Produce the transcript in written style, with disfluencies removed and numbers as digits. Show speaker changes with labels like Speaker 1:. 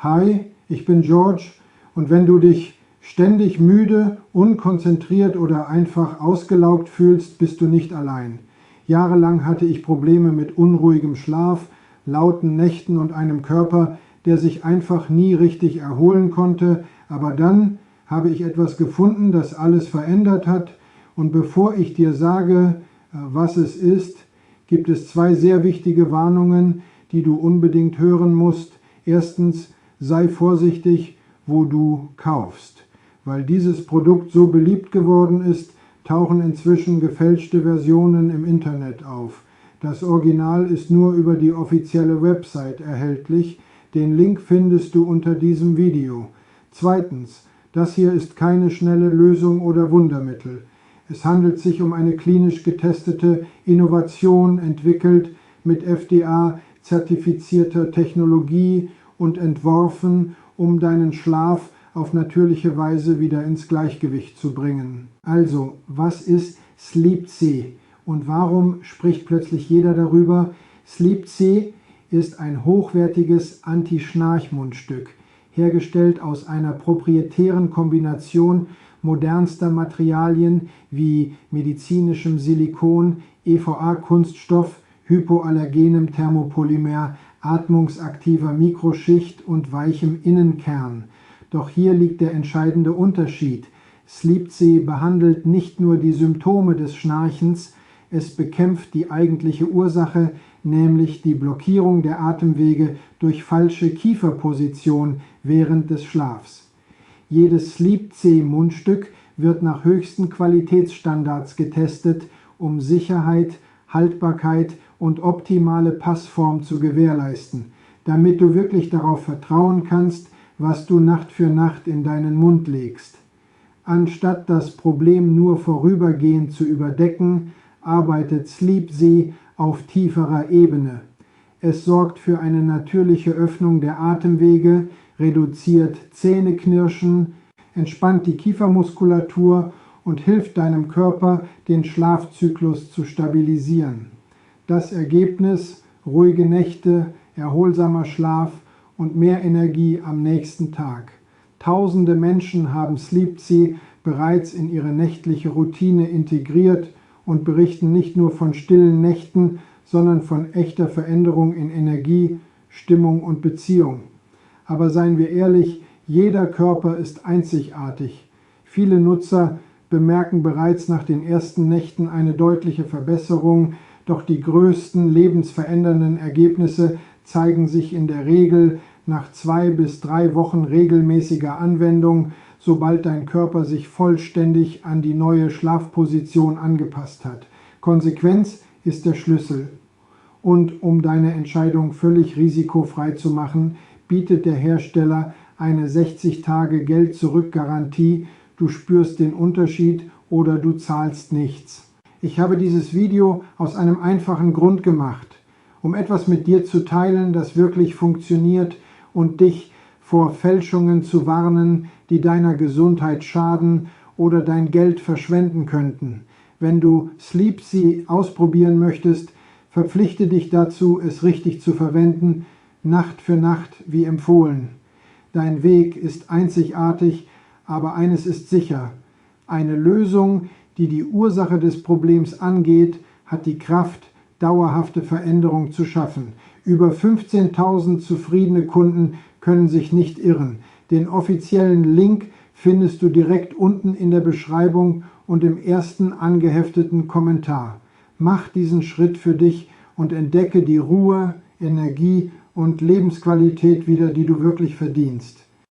Speaker 1: Hi, ich bin George und wenn du dich ständig müde, unkonzentriert oder einfach ausgelaugt fühlst, bist du nicht allein. Jahrelang hatte ich Probleme mit unruhigem Schlaf, lauten Nächten und einem Körper, der sich einfach nie richtig erholen konnte, aber dann habe ich etwas gefunden, das alles verändert hat, und bevor ich dir sage, was es ist, gibt es 2 sehr wichtige Warnungen, die du unbedingt hören musst. Erstens, sei vorsichtig, wo du kaufst. Weil dieses Produkt so beliebt geworden ist, tauchen inzwischen gefälschte Versionen im Internet auf. Das Original ist nur über die offizielle Website erhältlich. Den Link findest du unter diesem Video. Zweitens, das hier ist keine schnelle Lösung oder Wundermittel. Es handelt sich um eine klinisch getestete Innovation, entwickelt mit FDA-zertifizierter Technologie und entworfen, um deinen Schlaf auf natürliche Weise wieder ins Gleichgewicht zu bringen. Also, was ist Sleep-C und warum spricht plötzlich jeder darüber? Sleep-C ist ein hochwertiges Anti-Schnarch-Mundstück, hergestellt aus einer proprietären Kombination modernster Materialien wie medizinischem Silikon, EVA-Kunststoff, hypoallergenem Thermopolymer, atmungsaktiver Mikroschicht und weichem Innenkern. Doch hier liegt der entscheidende Unterschied. Sleep-C behandelt nicht nur die Symptome des Schnarchens, es bekämpft die eigentliche Ursache, nämlich die Blockierung der Atemwege durch falsche Kieferposition während des Schlafs. Jedes Sleep-C-Mundstück wird nach höchsten Qualitätsstandards getestet, um Sicherheit, Haltbarkeit und optimale Passform zu gewährleisten, damit du wirklich darauf vertrauen kannst, was du Nacht für Nacht in deinen Mund legst. Anstatt das Problem nur vorübergehend zu überdecken, arbeitet Sleep-C auf tieferer Ebene. Es sorgt für eine natürliche Öffnung der Atemwege, reduziert Zähneknirschen, entspannt die Kiefermuskulatur und hilft deinem Körper, den Schlafzyklus zu stabilisieren. Das Ergebnis: ruhige Nächte, erholsamer Schlaf und mehr Energie am nächsten Tag. Tausende Menschen haben Sleep-C bereits in ihre nächtliche Routine integriert und berichten nicht nur von stillen Nächten, sondern von echter Veränderung in Energie, Stimmung und Beziehung. Aber seien wir ehrlich, jeder Körper ist einzigartig. Viele Nutzer bemerken bereits nach den ersten Nächten eine deutliche Verbesserung, doch die größten lebensverändernden Ergebnisse zeigen sich in der Regel nach 2 bis 3 Wochen regelmäßiger Anwendung, sobald dein Körper sich vollständig an die neue Schlafposition angepasst hat. Konsequenz ist der Schlüssel. Und um deine Entscheidung völlig risikofrei zu machen, bietet der Hersteller eine 60-Tage-Geld-Zurück-Garantie. Du spürst den Unterschied oder du zahlst nichts. Ich habe dieses Video aus einem einfachen Grund gemacht, um etwas mit dir zu teilen, das wirklich funktioniert und dich vor Fälschungen zu warnen, die deiner Gesundheit schaden oder dein Geld verschwenden könnten. Wenn du Sleep-C ausprobieren möchtest, verpflichte dich dazu, es richtig zu verwenden, Nacht für Nacht wie empfohlen. Dein Weg ist einzigartig, aber eines ist sicher: eine Lösung, die die Ursache des Problems angeht, hat die Kraft, dauerhafte Veränderung zu schaffen. Über 15.000 zufriedene Kunden können sich nicht irren. Den offiziellen Link findest du direkt unten in der Beschreibung und im ersten angehefteten Kommentar. Mach diesen Schritt für dich und entdecke die Ruhe, Energie und Lebensqualität wieder, die du wirklich verdienst.